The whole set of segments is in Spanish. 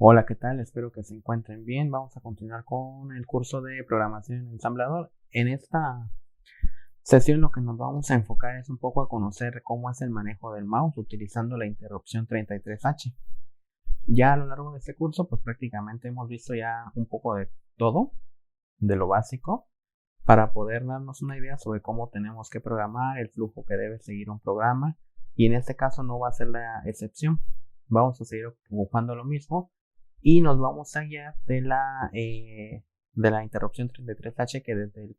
Hola, ¿qué tal? Espero que se encuentren bien. Vamos a continuar con el curso de programación en ensamblador. En esta sesión lo que nos vamos a enfocar es un poco a conocer cómo es el manejo del mouse utilizando la interrupción 33H. Ya a lo largo de este curso, pues prácticamente hemos visto ya un poco de todo, de lo básico, para poder darnos una idea sobre cómo tenemos que programar, el flujo que debe seguir un programa, y en este caso no va a ser la excepción. Vamos a seguir ocupando lo mismo y nos vamos a guiar de la interrupción 33H que desde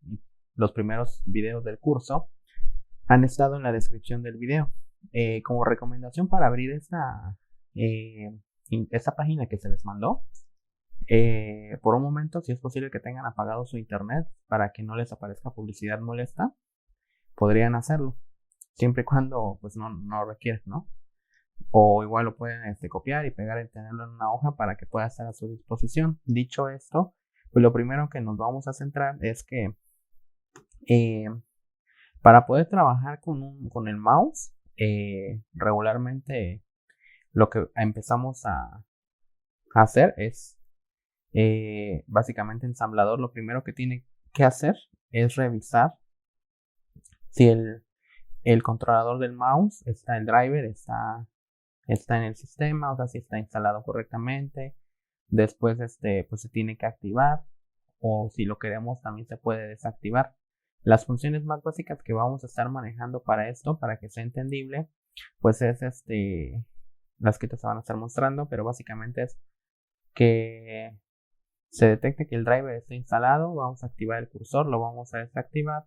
los primeros videos del curso han estado en la descripción del video. Como recomendación para abrir esta página que se les mandó, por un momento, si es posible que tengan apagado su internet para que no les aparezca publicidad molesta, podrían hacerlo, siempre y cuando pues no requieren, ¿no? O igual lo pueden copiar y pegar y tenerlo en una hoja para que pueda estar a su disposición. Dicho esto, pues lo primero que nos vamos a centrar es que eh, para poder trabajar con el mouse, regularmente lo que empezamos a hacer es básicamente ensamblador. Lo primero que tiene que hacer es revisar si el controlador del mouse está, el driver está en el sistema, o sea, si está instalado correctamente. Después, pues se tiene que activar, o si lo queremos también se puede desactivar. Las funciones más básicas que vamos a estar manejando para esto, para que sea entendible, pues es las que te van a estar mostrando, pero básicamente es que se detecte que el driver está instalado, vamos a activar el cursor, lo vamos a desactivar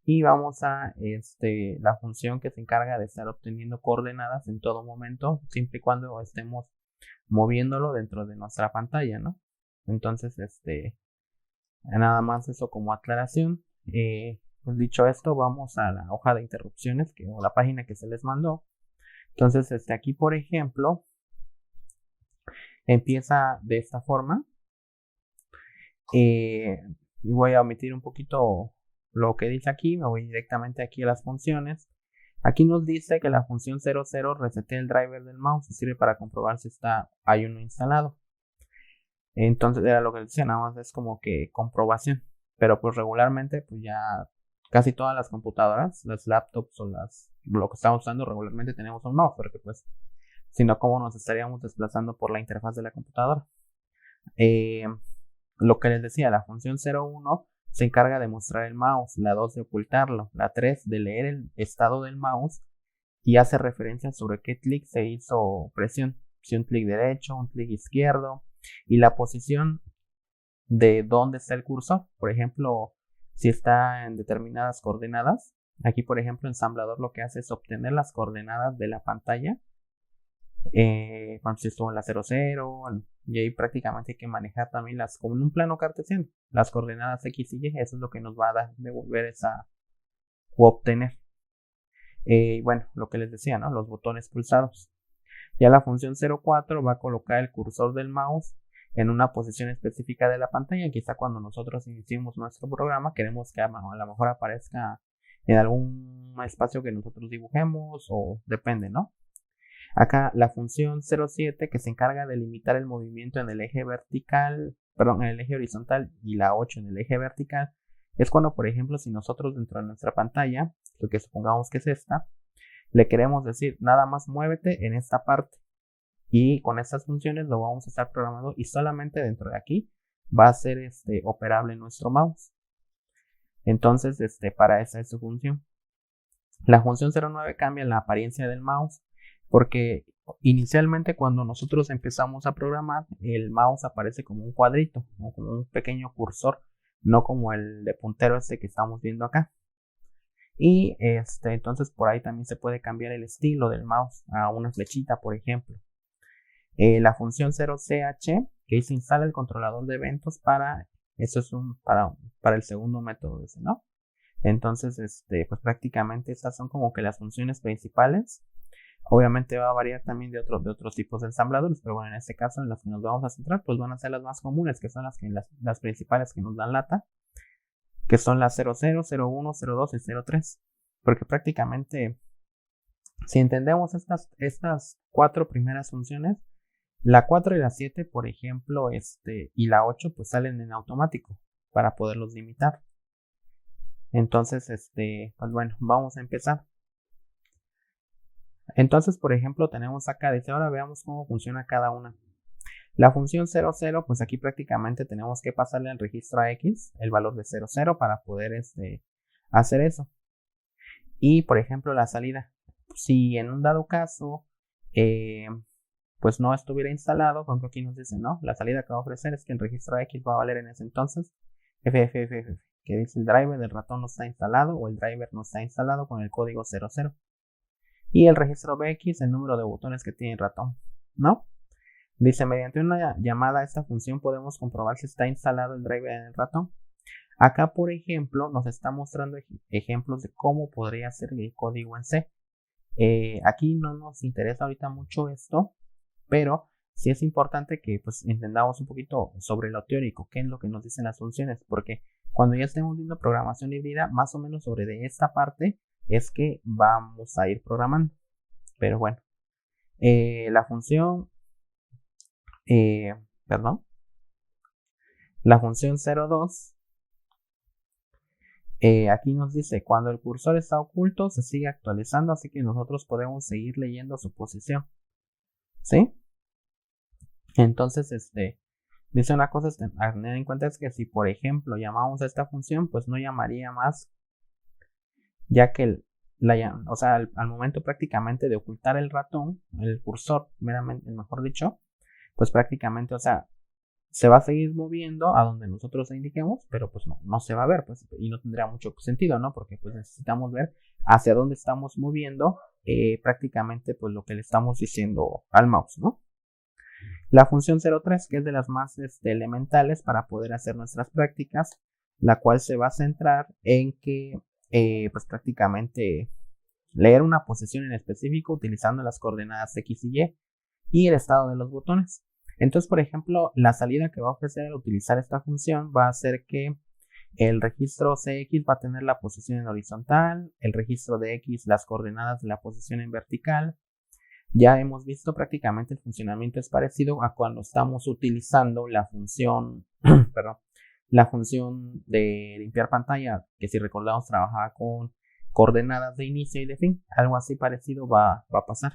y vamos a la función que se encarga de estar obteniendo coordenadas en todo momento, siempre y cuando estemos moviéndolo dentro de nuestra pantalla, ¿no? Entonces, nada más eso como aclaración. Pues dicho esto, vamos a la hoja de interrupciones o la página que se les mandó. Entonces, aquí, por ejemplo, empieza de esta forma. Y voy a omitir un poquito lo que dice aquí, me voy directamente aquí a las funciones. Aquí nos dice que la función 00 resetea el driver del mouse y sirve para comprobar si hay uno instalado. Entonces era lo que decía, nada más es como que comprobación. Pero pues regularmente, pues ya casi todas las computadoras, las laptops o lo que estamos usando regularmente tenemos un mouse, porque pues si no, ¿cómo nos estaríamos desplazando por la interfaz de la computadora? Lo que les decía, la función 01 se encarga de mostrar el mouse, la 2 de ocultarlo, la 3 de leer el estado del mouse y hace referencia sobre qué clic se hizo presión, si un clic derecho, un clic izquierdo, y la posición de dónde está el cursor. Por ejemplo, si está en determinadas coordenadas, aquí por ejemplo ensamblador lo que hace es obtener las coordenadas de la pantalla, cuando si estuvo en la 00, y ahí prácticamente hay que manejar también como en un plano cartesiano, las coordenadas X y Y. Eso es lo que nos va a devolver o obtener. Bueno, lo que les decía, ¿no? Los botones pulsados. Ya la función 04 va a colocar el cursor del mouse en una posición específica de la pantalla. Quizá cuando nosotros iniciemos nuestro programa queremos que a lo mejor aparezca en algún espacio que nosotros dibujemos, o depende, ¿no? Acá la función 07 que se encarga de limitar el movimiento en el eje vertical, perdón, en el eje horizontal, y la 8 en el eje vertical, es cuando, por ejemplo, si nosotros dentro de nuestra pantalla, lo que supongamos que es esta, le queremos decir nada más muévete en esta parte, y con estas funciones lo vamos a estar programando y solamente dentro de aquí va a ser operable nuestro mouse. Entonces, para esa es su función. La función 09 cambia la apariencia del mouse, porque inicialmente cuando nosotros empezamos a programar, el mouse aparece como un cuadrito o como un pequeño cursor, no como el de puntero que estamos viendo acá. Y entonces por ahí también se puede cambiar el estilo del mouse a una flechita, por ejemplo. La función 0ch, que se instala el controlador de eventos eso es para el segundo método ese, ¿no? Entonces, pues prácticamente estas son como que las funciones principales. Obviamente va a variar también de otros tipos de ensambladores, pero bueno, en este caso en las que nos vamos a centrar, pues van a ser las más comunes, que son las principales que nos dan lata, que son las 00, 01, 02 y 03. Porque prácticamente, si entendemos estas cuatro primeras funciones, La 4 y la 7, por ejemplo, y la 8, pues salen en automático para poderlos limitar. Entonces, pues bueno, vamos a empezar. Entonces, por ejemplo, tenemos acá, dice, ahora veamos cómo funciona cada una. La función 00, pues aquí prácticamente tenemos que pasarle al registro a X el valor de 00 para poder hacer eso. Y, por ejemplo, la salida. Si en un dado caso, pues no estuviera instalado, por ejemplo, aquí nos dice, no, la salida que va a ofrecer es que el registro X va a valer en ese entonces FFFF, que dice el driver del ratón no está instalado o el driver no está instalado con el código 00. Y el registro BX, el número de botones que tiene el ratón, ¿no? Dice, mediante una llamada a esta función podemos comprobar si está instalado el driver en el ratón. Acá, por ejemplo, nos está mostrando ejemplos de cómo podría ser el código en C. Aquí no nos interesa ahorita mucho esto, pero sí es importante que pues entendamos un poquito sobre lo teórico, qué es lo que nos dicen las funciones, porque cuando ya estemos viendo programación híbrida, más o menos sobre de esta parte es que vamos a ir programando. Pero bueno, la función, la función 02, aquí nos dice, cuando el cursor está oculto, se sigue actualizando, así que nosotros podemos seguir leyendo su posición. ¿Sí? Entonces, dice una cosa a tener en cuenta es que si, por ejemplo, llamamos a esta función, pues no llamaría más, ya que o sea, al momento prácticamente de ocultar el ratón, el cursor, meramente, mejor dicho, pues prácticamente, o sea, se va a seguir moviendo a donde nosotros le indiquemos, pero pues no se va a ver, pues, y no tendría mucho sentido, ¿no? Porque pues necesitamos ver hacia dónde estamos moviendo prácticamente pues lo que le estamos diciendo al mouse, ¿no? La función 03, que es de las más elementales para poder hacer nuestras prácticas, la cual se va a centrar en que pues prácticamente leer una posición en específico utilizando las coordenadas X y Y el estado de los botones. Entonces, por ejemplo, la salida que va a ofrecer al utilizar esta función va a ser que el registro CX va a tener la posición en horizontal, el registro de X las coordenadas de la posición en vertical. Ya hemos visto prácticamente el funcionamiento es parecido a cuando estamos utilizando la función, perdón, la función de limpiar pantalla, que si recordamos trabajaba con coordenadas de inicio y de fin. Algo así parecido va a pasar.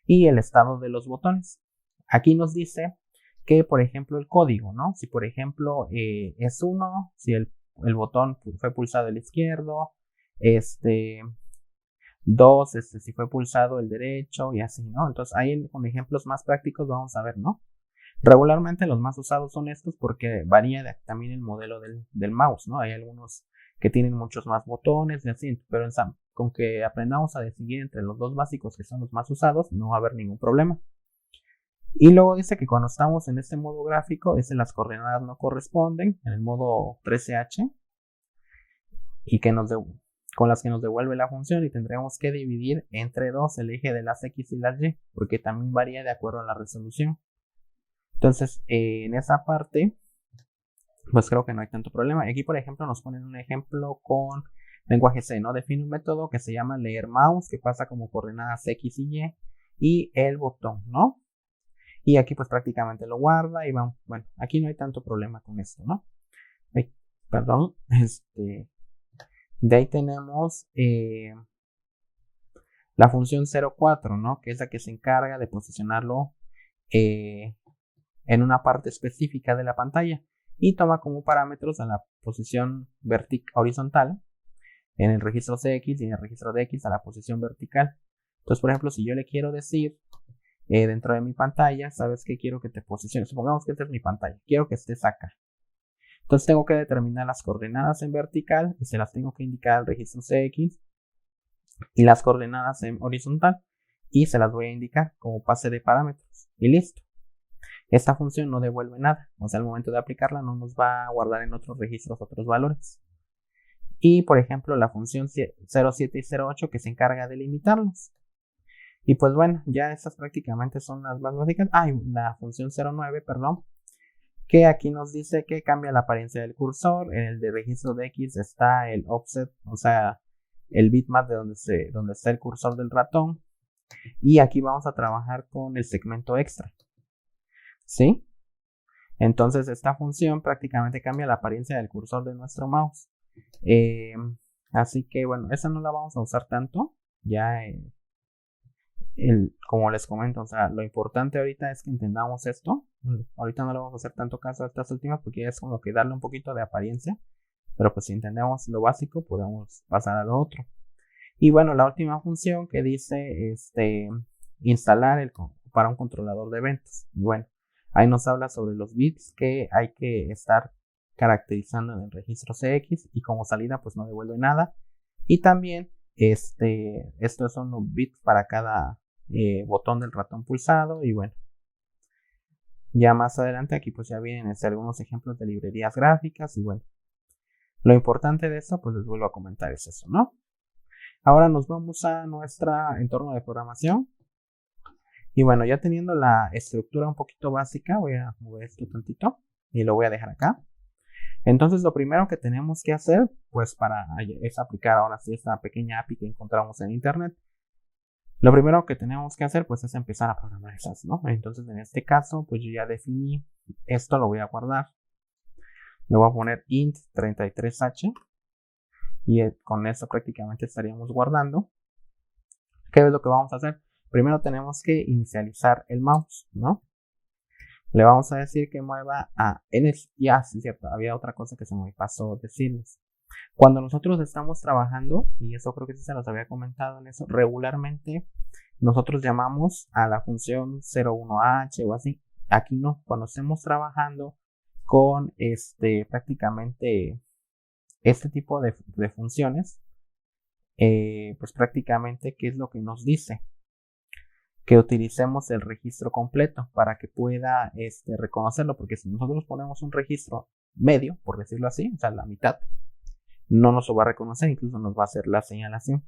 Y el estado de los botones. Aquí nos dice que, por ejemplo, el código, ¿no? Si, por ejemplo, es 1, si el botón fue pulsado el izquierdo, 2, si fue pulsado el derecho y así, ¿no? Entonces ahí con ejemplos más prácticos vamos a ver, ¿no? Regularmente los más usados son estos porque varía también el modelo del mouse, ¿no? Hay algunos que tienen muchos más botones y así, pero con que aprendamos a distinguir entre los dos básicos que son los más usados, no va a haber ningún problema. Y luego dice que cuando estamos en este modo gráfico, las coordenadas no corresponden, en el modo 13H, y que con las que nos devuelve la función, y tendremos que dividir entre 2 el eje de las X y las Y, porque también varía de acuerdo a la resolución. Entonces, en esa parte, pues creo que no hay tanto problema. Aquí, por ejemplo, nos ponen un ejemplo con lenguaje C, ¿no? Define un método que se llama leer mouse, que pasa como coordenadas X y Y, y el botón, ¿no? Y aquí pues prácticamente lo guarda y vamos, bueno, aquí no hay tanto problema con esto, ¿no? Perdón, de ahí tenemos la función 04, ¿no? Que es la que se encarga de posicionarlo en una parte específica de la pantalla y toma como parámetros a la posición horizontal en el registro CX y en el registro DX a la posición vertical. Entonces, por ejemplo, si yo le quiero decir dentro de mi pantalla, ¿sabes qué quiero que te posiciones? Supongamos que esta es mi pantalla, quiero que estés acá. Entonces tengo que determinar las coordenadas en vertical y se las tengo que indicar al registro CX y las coordenadas en horizontal y se las voy a indicar como pase de parámetros y listo. Esta función no devuelve nada, o sea, al momento de aplicarla no nos va a guardar en otros registros otros valores. Y por ejemplo la función 07 y 08 que se encarga de limitarlos. Y pues bueno, ya estas prácticamente son las más básicas. La función 09, perdón, que aquí nos dice que cambia la apariencia del cursor. En el de registro de X está el offset, o sea, el bitmap de donde está el cursor del ratón. Y aquí vamos a trabajar con el segmento extra. ¿sí? Entonces esta función prácticamente cambia la apariencia del cursor de nuestro mouse. Así que bueno, esa no la vamos a usar tanto. Ya como les comento, o sea, lo importante ahorita es que entendamos esto. Ahorita no le vamos a hacer tanto caso a estas últimas porque es como que darle un poquito de apariencia. Pero pues si entendemos lo básico, podemos pasar a lo otro. Y bueno, la última función que dice instalar para un controlador de eventos. Y bueno, ahí nos habla sobre los bits que hay que estar caracterizando en el registro CX y como salida pues no devuelve nada. Y también estos son los bits para cada botón del ratón pulsado. Y bueno, ya más adelante aquí pues ya vienen algunos ejemplos de librerías gráficas. Y bueno, lo importante de esto pues les vuelvo a comentar es eso, ¿no? Ahora nos vamos a nuestro entorno de programación. Y bueno, ya teniendo la estructura un poquito básica, voy a mover esto tantito y lo voy a dejar acá. Entonces lo primero que tenemos que hacer, pues es aplicar ahora sí esta pequeña API que encontramos en internet. Lo primero que tenemos que hacer, pues es empezar a programar esas, ¿no? Entonces en este caso, pues yo ya definí, esto lo voy a guardar. Le voy a poner int 33h y con eso prácticamente estaríamos guardando. ¿Qué es lo que vamos a hacer? Primero tenemos que inicializar el mouse, ¿no? Le vamos a decir que mueva a ya, sí, cierto, había otra cosa que se me pasó decirles. Cuando nosotros estamos trabajando, y eso creo que sí se los había comentado en eso, regularmente nosotros llamamos a la función 01h o así. Aquí no, cuando estemos trabajando con prácticamente este tipo de funciones, pues prácticamente, ¿qué es lo que nos dice? Que utilicemos el registro completo para que pueda reconocerlo, porque si nosotros ponemos un registro medio, por decirlo así, o sea, la mitad, no nos lo va a reconocer, incluso nos va a hacer la señalación.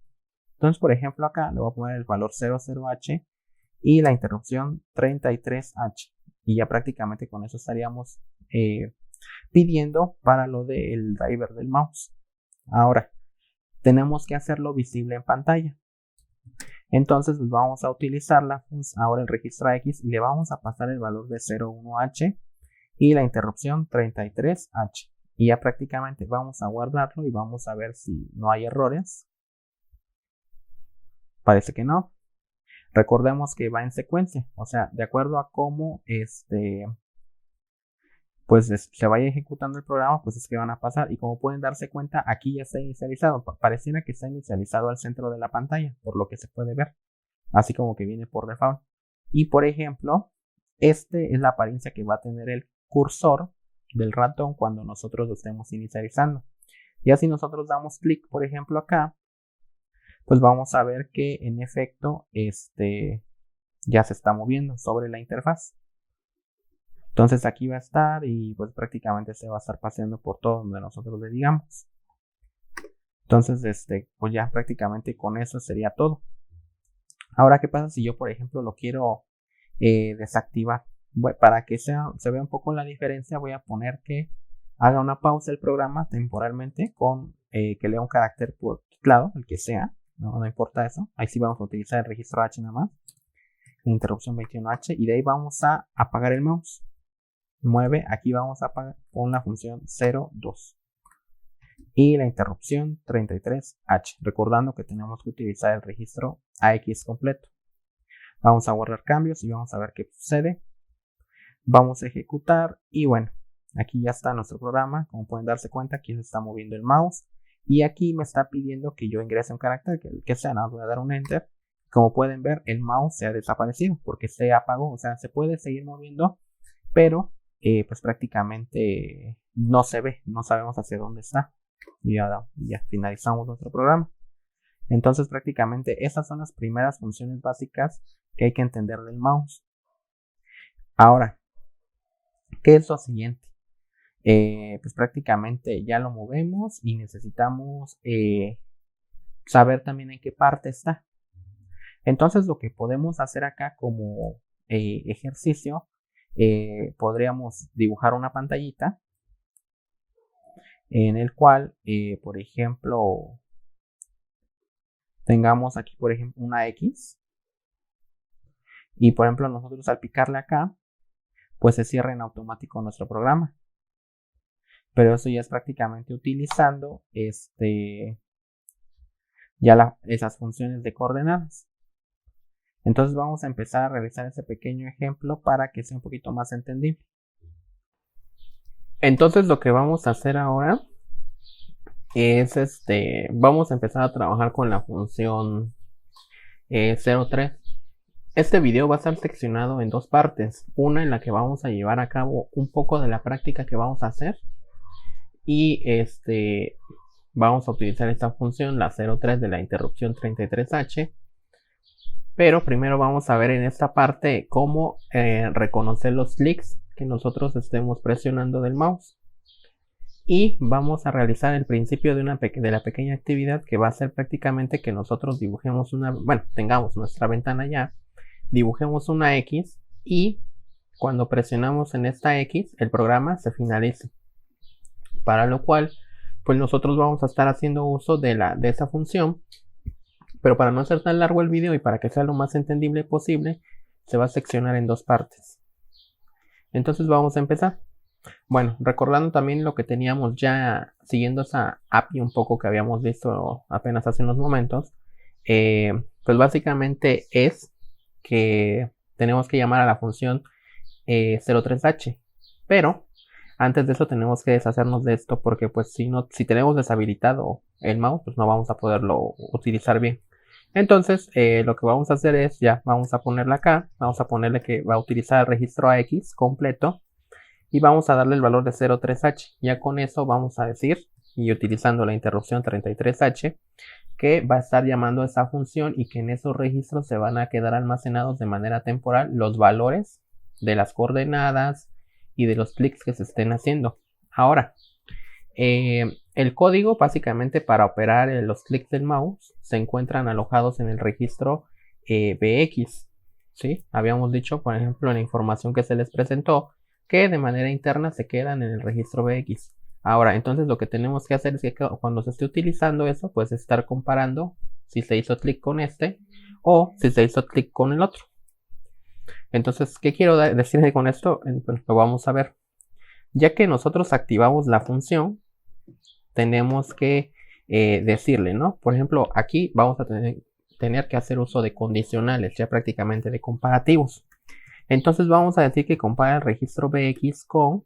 Entonces, por ejemplo, acá le voy a poner el valor 00h y la interrupción 33h, y ya prácticamente con eso estaríamos pidiendo para lo del driver del mouse. Ahora, tenemos que hacerlo visible en pantalla. Entonces pues vamos a utilizar ahora el registro X y le vamos a pasar el valor de 01h y la interrupción 33h. Y ya prácticamente vamos a guardarlo y vamos a ver si no hay errores. Parece que no. Recordemos que va en secuencia, o sea, de acuerdo a cómo pues se vaya ejecutando el programa, pues es que van a pasar. Y como pueden darse cuenta, aquí ya está inicializado. Pareciera que está inicializado al centro de la pantalla, por lo que se puede ver. Así como que viene por default. Y por ejemplo, es la apariencia que va a tener el cursor del ratón cuando nosotros lo estemos inicializando. Ya si nosotros damos clic, por ejemplo, acá, pues vamos a ver que en efecto ya se está moviendo sobre la interfaz. Entonces aquí va a estar y pues prácticamente se va a estar paseando por todo donde nosotros le digamos. Entonces, pues ya prácticamente con eso sería todo. Ahora, ¿qué pasa si yo, por ejemplo, lo quiero desactivar? Bueno, para que se vea un poco la diferencia, voy a poner que haga una pausa el programa temporalmente con que lea un carácter por teclado, el que sea, no importa eso. Ahí sí vamos a utilizar el registro H nada más, la interrupción 21H, y de ahí vamos a apagar el mouse. Mueve, aquí vamos a apagar con la función 02 y la interrupción 33H, recordando que tenemos que utilizar el registro AX completo. Vamos a guardar cambios y vamos a ver qué sucede. Vamos a ejecutar y bueno, aquí ya está nuestro programa. Como pueden darse cuenta, aquí se está moviendo el mouse y aquí me está pidiendo que yo ingrese un carácter que sea, no, voy a dar un enter. Como pueden ver, el mouse se ha desaparecido porque se apagó, o sea, se puede seguir moviendo, pero pues prácticamente no se ve, no sabemos hacia dónde está. Y ya finalizamos nuestro programa. Entonces prácticamente esas son las primeras funciones básicas que hay que entender del mouse. Ahora, ¿qué es lo siguiente? Pues prácticamente ya lo movemos y necesitamos saber también en qué parte está. Entonces lo que podemos hacer acá como ejercicio, podríamos dibujar una pantallita en el cual, por ejemplo, tengamos aquí, por ejemplo, una X. Y por ejemplo, nosotros al picarle acá, pues se cierra en automático nuestro programa. Pero eso ya es prácticamente utilizando esas funciones de coordenadas. Entonces vamos a empezar a realizar ese pequeño ejemplo para que sea un poquito más entendible. Entonces lo que vamos a hacer ahora es vamos a empezar a trabajar con la función 03. Este video va a estar seccionado en dos partes, una en la que vamos a llevar a cabo un poco de la práctica que vamos a hacer y vamos a utilizar esta función, la 03 de la interrupción 33H, pero primero vamos a ver en esta parte cómo reconocer los clics que nosotros estemos presionando del mouse. Y vamos a realizar el principio de la pequeña actividad que va a ser prácticamente que nosotros dibujemos tengamos nuestra ventana ya, dibujemos una X y cuando presionamos en esta X el programa se finalice. Para lo cual, pues nosotros vamos a estar haciendo uso de esa función, pero para no hacer tan largo el video y para que sea lo más entendible posible, se va a seccionar en dos partes. Entonces vamos a empezar. Bueno, recordando también lo que teníamos ya siguiendo esa API un poco que habíamos visto apenas hace unos momentos, pues básicamente es que tenemos que llamar a la función 03H, pero antes de eso tenemos que deshacernos de esto porque pues si tenemos deshabilitado el mouse, pues no vamos a poderlo utilizar bien. Entonces lo que vamos a hacer es, vamos a ponerle acá, vamos a ponerle que va a utilizar el registro AX completo y vamos a darle el valor de 03H. Ya con eso vamos a decir, y utilizando la interrupción 33H, que va a estar llamando a esa función y que en esos registros se van a quedar almacenados de manera temporal los valores de las coordenadas y de los clics que se estén haciendo. Ahora, el código básicamente para operar los clics del mouse se encuentran alojados en el registro BX. ¿Sí? Habíamos dicho, por ejemplo, en la información que se les presentó, que de manera interna se quedan en el registro BX. Ahora, entonces lo que tenemos que hacer es que cuando se esté utilizando eso, pues estar comparando si se hizo clic con este o si se hizo clic con el otro. Entonces, ¿qué quiero decir con esto? Pues lo vamos a ver. Ya que nosotros activamos la función, tenemos que decirle, ¿no? Por ejemplo, aquí vamos a tener que hacer uso de condicionales, ya prácticamente de comparativos. Entonces vamos a decir que compara el registro BX con,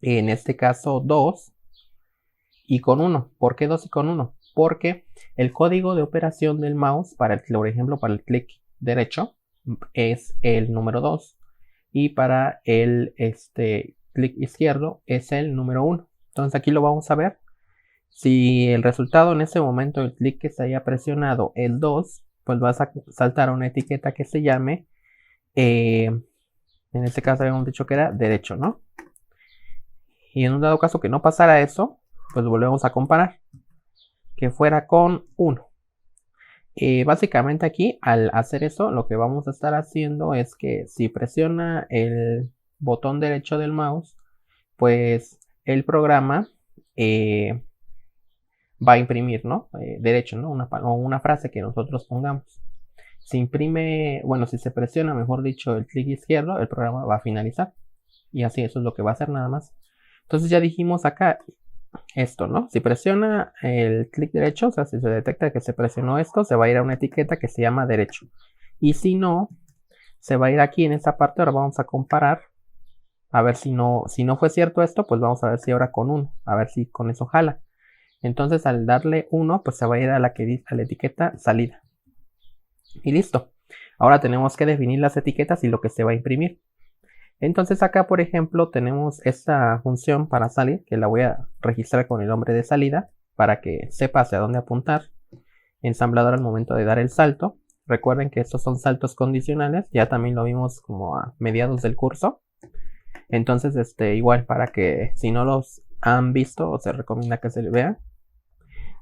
en este caso, 2 y con 1. ¿Por qué 2 y con 1? Porque el código de operación del mouse, por ejemplo, para el clic derecho, es el número 2. Y para el clic izquierdo es el número 1. Entonces aquí lo vamos a ver. Si el resultado en ese momento del clic que se haya presionado el 2, pues vas a saltar una etiqueta que se llame en este caso habíamos dicho que era derecho, ¿no? Y en un dado caso que no pasara eso, pues volvemos a comparar, que fuera con 1. Básicamente aquí, al hacer eso, lo que vamos a estar haciendo es que si presiona el botón derecho del mouse, pues el programa va a imprimir, ¿no? Derecho, ¿no? Una frase que nosotros pongamos. Se imprime, bueno, si se presiona, mejor dicho, el clic izquierdo, el programa va a finalizar. Y así, eso es lo que va a hacer nada más. Entonces ya dijimos acá esto, ¿no? Si presiona el clic derecho, o sea, si se detecta que se presionó esto, se va a ir a una etiqueta que se llama derecho. Y si no, se va a ir aquí en esta parte. Ahora vamos a comparar. A ver si no fue cierto esto, pues vamos a ver si ahora con 1. A ver si con eso jala. Entonces al darle 1, pues se va a ir a la etiqueta salida. Y listo. Ahora tenemos que definir las etiquetas y lo que se va a imprimir. Entonces acá, por ejemplo, tenemos esta función para salir, que la voy a registrar con el nombre de salida para que sepa hacia dónde apuntar. Ensamblador al momento de dar el salto. Recuerden que estos son saltos condicionales. Ya también lo vimos como a mediados del curso. Entonces, igual para que si no los han visto, se recomienda que se vean.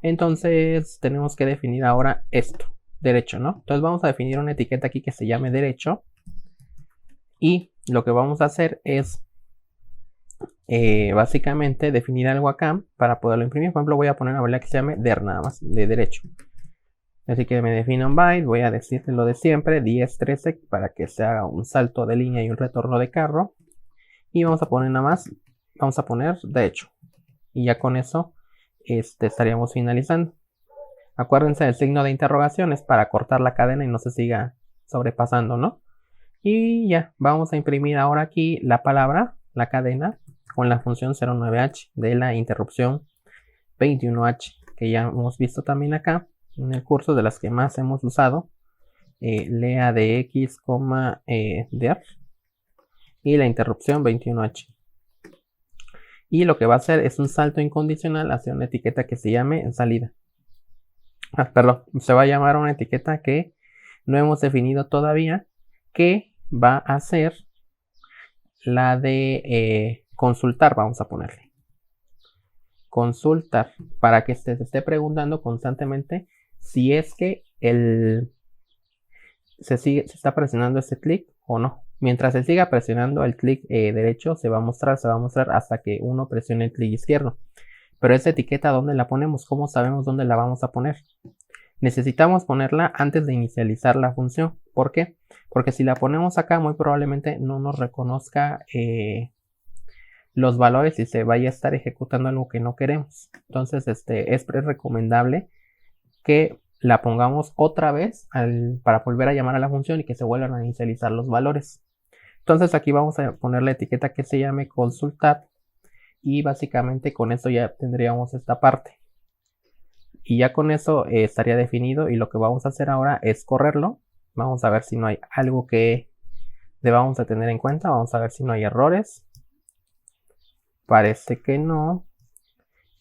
Entonces tenemos que definir ahora esto. Derecho, ¿no? Entonces vamos a definir una etiqueta aquí que se llame derecho. Y lo que vamos a hacer es básicamente definir algo acá para poderlo imprimir. Por ejemplo, voy a poner una variable que se llame der, nada más, de derecho. Así que me defino un byte, voy a decirte lo de siempre, 10, 13, para que se haga un salto de línea y un retorno de carro. Y vamos a poner nada más, vamos a poner de hecho. Y ya con eso estaríamos finalizando. Acuérdense del signo de interrogaciones para cortar la cadena y no se siga sobrepasando, ¿no? Y ya, vamos a imprimir ahora aquí la palabra, la cadena, con la función 09h de la interrupción 21h, que ya hemos visto también acá en el curso, de las que más hemos usado. Lea de x, der y la interrupción 21h. Y lo que va a hacer es un salto incondicional hacia una etiqueta que se llame salida. Perdón, se va a llamar una etiqueta que no hemos definido todavía, que va a ser la de consultar. Vamos a ponerle consultar, para que se esté preguntando constantemente si es que se está presionando este clic o no. Mientras se siga presionando el clic derecho, se va a mostrar hasta que uno presione el clic izquierdo. Pero esa etiqueta, ¿dónde la ponemos? ¿Cómo sabemos dónde la vamos a poner? Necesitamos ponerla antes de inicializar la función. ¿Por qué? Porque si la ponemos acá, muy probablemente no nos reconozca los valores y se vaya a estar ejecutando algo que no queremos. Entonces, es recomendable que la pongamos otra vez para volver a llamar a la función y que se vuelvan a inicializar los valores. Entonces aquí vamos a poner la etiqueta que se llame consultar, y básicamente con esto ya tendríamos esta parte. Y ya con eso estaría definido, y lo que vamos a hacer ahora es correrlo. Vamos a ver si no hay algo que debamos de tener en cuenta. Vamos a ver si no hay errores. Parece que no.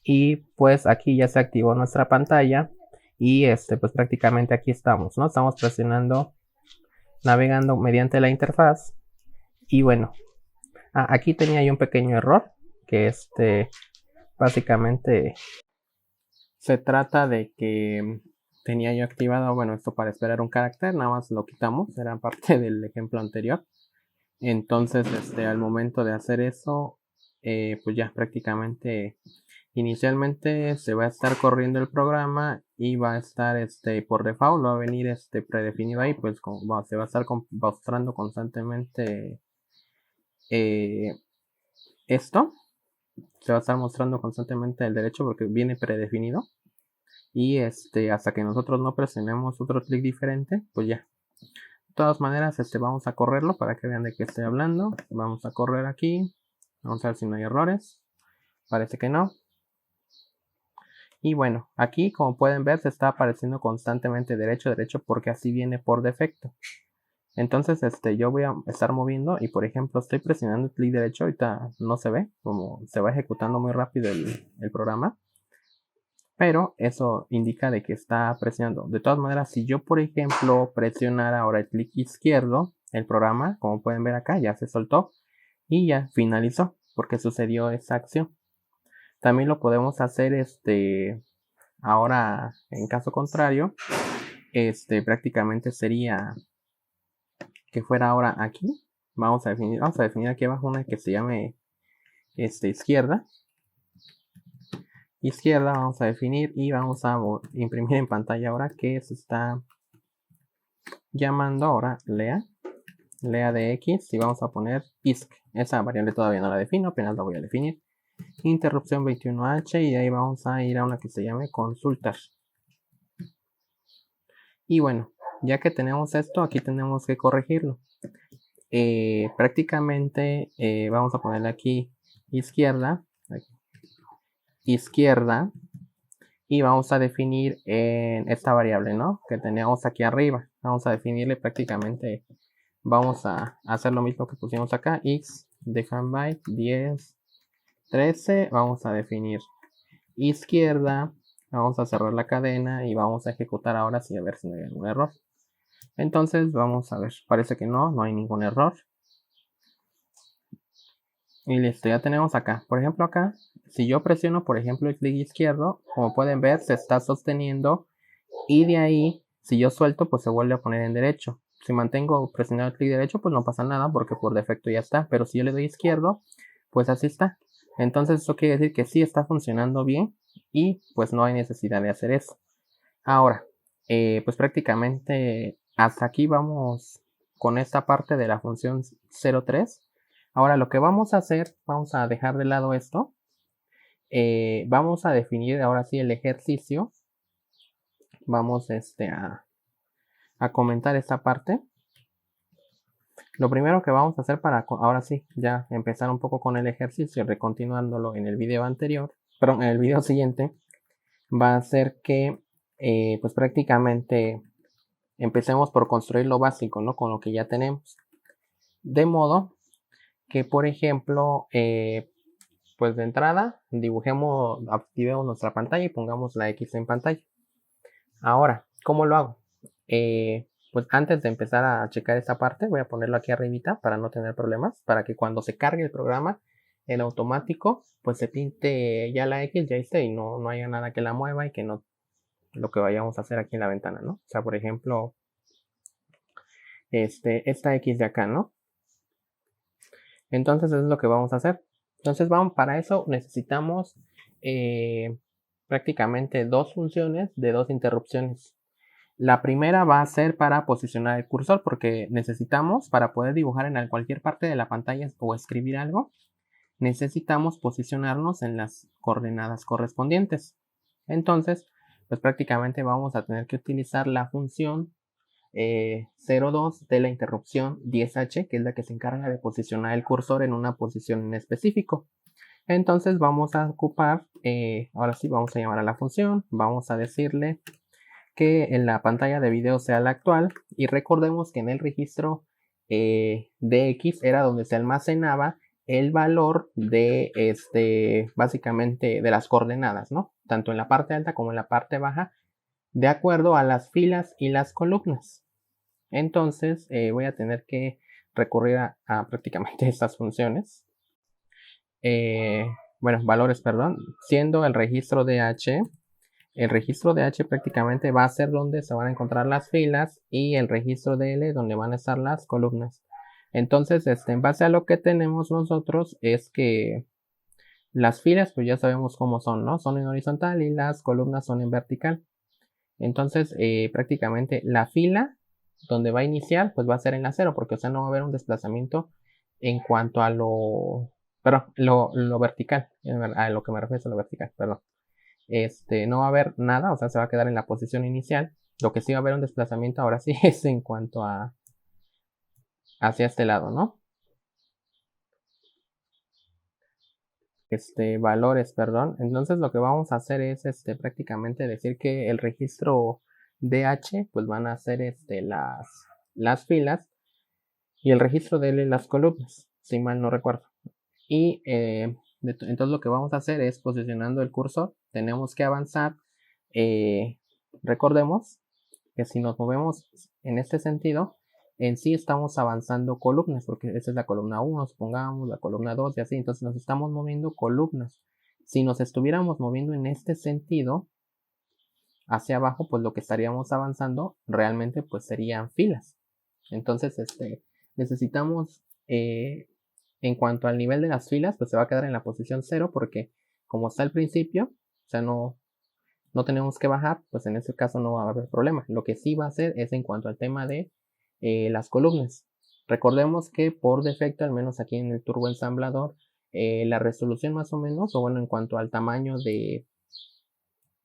Y pues aquí ya se activó nuestra pantalla. Y pues prácticamente aquí estamos, ¿no? Estamos presionando, navegando mediante la interfaz. Y bueno, aquí tenía yo un pequeño error. Que básicamente se trata de que tenía yo activado, bueno, esto para esperar un carácter, nada más lo quitamos, era parte del ejemplo anterior. Entonces, al momento de hacer eso, pues ya prácticamente inicialmente se va a estar corriendo el programa y va a estar por default, va a venir predefinido ahí, pues se va a estar mostrando constantemente esto. Se va a estar mostrando constantemente el derecho porque viene predefinido. Y hasta que nosotros no presionemos otro clic diferente, pues ya. De todas maneras, vamos a correrlo para que vean de qué estoy hablando. Vamos a correr aquí. Vamos a ver si no hay errores. Parece que no. Y bueno, aquí como pueden ver se está apareciendo constantemente derecho, derecho, porque así viene por defecto. Entonces yo voy a estar moviendo y por ejemplo estoy presionando el clic derecho. Ahorita no se ve, como se va ejecutando muy rápido el programa. Pero eso indica de que está presionando. De todas maneras, si yo por ejemplo presionara ahora el clic izquierdo, el programa, como pueden ver acá, ya se soltó y ya finalizó porque sucedió esa acción. También lo podemos hacer ahora en caso contrario. Prácticamente sería que fuera ahora aquí. Vamos a definir aquí abajo una que se llame izquierda. Izquierda vamos a definir y vamos a imprimir en pantalla ahora que se está llamando ahora lea de x, y vamos a poner isc. Esa variable todavía no la defino, apenas la voy a definir. Interrupción 21h, y de ahí vamos a ir a una que se llame consultar. Y bueno, ya que tenemos esto, aquí tenemos que corregirlo. Prácticamente vamos a ponerle aquí izquierda, y vamos a definir en esta variable, ¿no? Que teníamos aquí arriba. Vamos a definirle prácticamente, vamos a hacer lo mismo que pusimos acá, x define byte 10, 13, vamos a definir izquierda, vamos a cerrar la cadena y vamos a ejecutar ahora sí, a ver si no hay algún error. Entonces vamos a ver, parece que no hay ningún error. Y listo, ya tenemos acá. Por ejemplo acá, si yo presiono por ejemplo el clic izquierdo, como pueden ver se está sosteniendo, y de ahí si yo suelto pues se vuelve a poner en derecho. Si mantengo presionado el clic derecho pues no pasa nada porque por defecto ya está, pero si yo le doy izquierdo pues así está. Entonces eso quiere decir que sí está funcionando bien y pues no hay necesidad de hacer eso. Ahora, pues prácticamente hasta aquí vamos con esta parte de la función 03. Ahora lo que vamos a hacer, vamos a dejar de lado esto. Vamos a definir ahora sí el ejercicio. Vamos a comentar esta parte. Lo primero que vamos a hacer para ahora sí ya empezar un poco con el ejercicio, recontinuándolo en el video anterior, perdón, en el video siguiente, va a ser que pues prácticamente empecemos por construir lo básico, ¿no? Con lo que ya tenemos. De modo que, por ejemplo, pues de entrada dibujemos, activemos nuestra pantalla y pongamos la X en pantalla. Ahora, ¿cómo lo hago? Pues antes de empezar a checar esta parte, voy a ponerlo aquí arribita para no tener problemas, para que cuando se cargue el programa en automático, pues se pinte ya la X, ya esté, y no haya nada que la mueva y que no lo que vayamos a hacer aquí en la ventana, ¿no? O sea, por ejemplo, esta X de acá, ¿no? Entonces eso es lo que vamos a hacer. Entonces para eso necesitamos prácticamente dos funciones de dos interrupciones. La primera va a ser para posicionar el cursor, porque necesitamos, para poder dibujar en cualquier parte de la pantalla o escribir algo, necesitamos posicionarnos en las coordenadas correspondientes. Entonces, pues prácticamente vamos a tener que utilizar la función 02 de la interrupción 10H, que es la que se encarga de posicionar el cursor en una posición en específico. Entonces vamos a ocupar, ahora sí vamos a llamar a la función, vamos a decirle que en la pantalla de video sea la actual, y recordemos que en el registro DX era donde se almacenaba el valor de básicamente de las coordenadas, ¿no? Tanto en la parte alta como en la parte baja, de acuerdo a las filas y las columnas. Entonces voy a tener que recurrir a prácticamente estas funciones. Bueno, valores, perdón, siendo el registro DH. El registro DH prácticamente va a ser donde se van a encontrar las filas, y el registro DL donde van a estar las columnas. Entonces, en base a lo que tenemos nosotros es que las filas, pues ya sabemos cómo son, ¿no? Son en horizontal y las columnas son en vertical. Entonces, prácticamente la fila donde va a iniciar, pues va a ser en la 0, porque o sea, no va a haber un desplazamiento en cuanto a lo vertical. A lo que me refiero es a lo vertical, perdón. No va a haber nada, o sea, se va a quedar en la posición inicial. Lo que sí va a haber un desplazamiento ahora sí es en cuanto a hacia este lado, ¿no? Valores, perdón. Entonces lo que vamos a hacer es prácticamente decir que el registro DH pues van a ser las filas, y el registro DL las columnas, si mal no recuerdo. Y entonces lo que vamos a hacer es, posicionando el cursor, tenemos que avanzar. Recordemos que si nos movemos en este sentido, en sí estamos avanzando columnas, porque esa es la columna 1, supongamos, la columna 2 y así. Entonces nos estamos moviendo columnas. Si nos estuviéramos moviendo en este sentido hacia abajo, pues lo que estaríamos avanzando realmente pues serían filas. Entonces necesitamos en cuanto al nivel de las filas, pues se va a quedar en la posición 0, porque como está al principio, o sea, no tenemos que bajar, pues en ese caso no va a haber problema. Lo que sí va a hacer es en cuanto al tema de las columnas. Recordemos que por defecto, al menos aquí en el turbo ensamblador, la resolución más o menos, o bueno, en cuanto al tamaño de,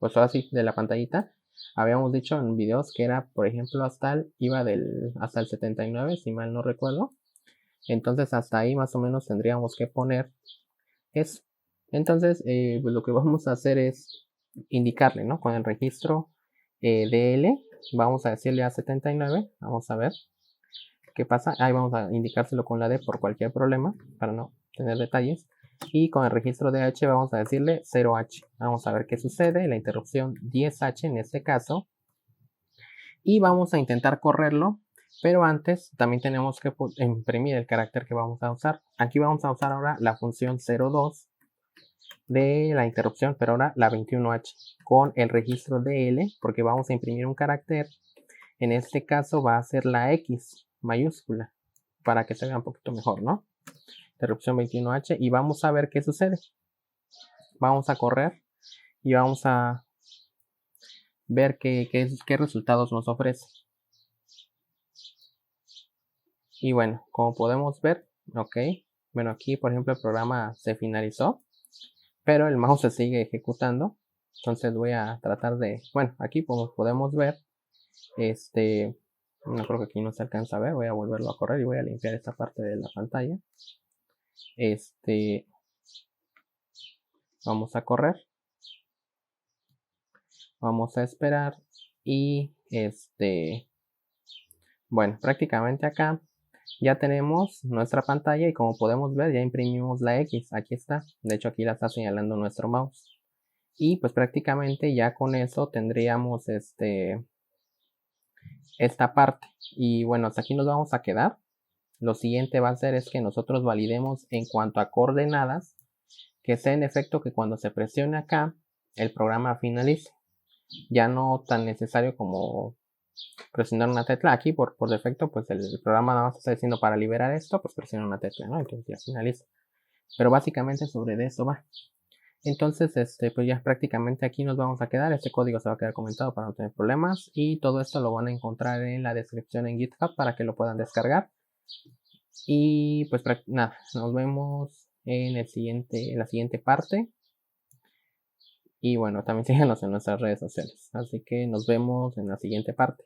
pues ahora sí, de la pantallita, habíamos dicho en videos que era, por ejemplo, hasta el 79, si mal no recuerdo. Entonces hasta ahí más o menos tendríamos que poner eso. Entonces, pues lo que vamos a hacer es indicarle, ¿no? Con el registro DL, vamos a decirle a 79, vamos a ver qué pasa. Ahí vamos a indicárselo con la D por cualquier problema, para no tener detalles. Y con el registro DH vamos a decirle 0H. Vamos a ver qué sucede, la interrupción 10H en este caso. Y vamos a intentar correrlo, pero antes también tenemos que imprimir el carácter que vamos a usar. Aquí vamos a usar ahora la función 02 de la interrupción, pero ahora la 21H con el registro DL, porque vamos a imprimir un carácter. En este caso va a ser la X mayúscula, para que se vea un poquito mejor, ¿no? Interrupción 21H, y vamos a ver qué sucede. Vamos a correr y vamos a ver qué resultados nos ofrece. Y bueno, como podemos ver, ok, bueno, aquí por ejemplo el programa se finalizó, pero el mouse se sigue ejecutando. Entonces voy a tratar de, bueno, aquí como podemos ver, no creo que aquí no se alcanza a ver, voy a volverlo a correr y voy a limpiar esta parte de la pantalla. Vamos a correr, vamos a esperar y bueno, prácticamente acá ya tenemos nuestra pantalla y como podemos ver ya imprimimos la X, aquí está, de hecho aquí la está señalando nuestro mouse. Y pues prácticamente ya con eso tendríamos esta parte. Y bueno, hasta aquí nos vamos a quedar. Lo siguiente va a ser es que nosotros validemos en cuanto a coordenadas que sea en efecto que cuando se presione acá el programa finalice. Ya no tan necesario como presionar una tecla. Aquí por defecto pues el programa nada más está diciendo para liberar esto pues presiona una tecla, ¿no? Entonces ya finaliza. Pero básicamente sobre eso va. Entonces, pues ya prácticamente aquí nos vamos a quedar. Este código se va a quedar comentado para no tener problemas. Y todo esto lo van a encontrar en la descripción en GitHub para que lo puedan descargar. Y pues nada, nos vemos en la siguiente parte. Y bueno, también síganos en nuestras redes sociales. Así que nos vemos en la siguiente parte.